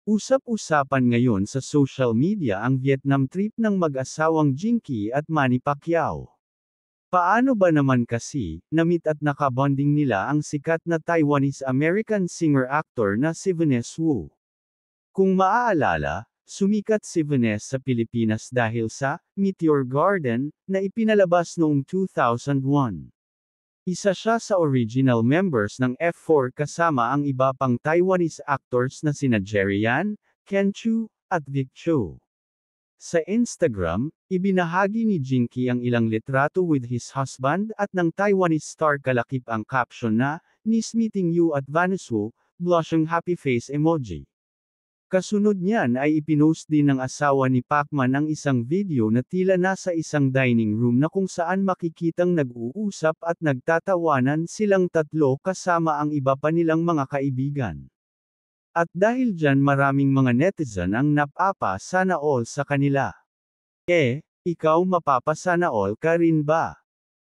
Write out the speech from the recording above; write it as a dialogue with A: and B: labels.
A: Usap-usapan ngayon sa social media ang Vietnam trip ng mag-asawang Jinky at Manny Pacquiao. Paano ba naman kasi, na-meet at nakabonding nila ang sikat na Taiwanese-American singer-actor na si Vanessa Wu? Kung maaalala, sumikat si Vanessa sa Pilipinas dahil sa Meteor Garden na ipinalabas noong 2001. Isa siya sa original members ng F4 kasama ang iba pang Taiwanese actors na sina Jerry Yan, Ken Chu, at Vic Cho. Sa Instagram, ibinahagi ni Jinky ang ilang litrato with his husband at ng Taiwanese star kalakip ang caption na, "Nice meeting you at Vanessa," blushing happy face emoji. Kasunod niyan ay ipinost din ng asawa ni Pacman ang isang video na tila nasa isang dining room na kung saan makikitang nag-uusap at nagtatawanan silang tatlo kasama ang iba pa nilang mga kaibigan. At dahil dyan maraming mga netizen ang napapa sana all sa kanila. Ikaw mapapa sana all ka rin ba?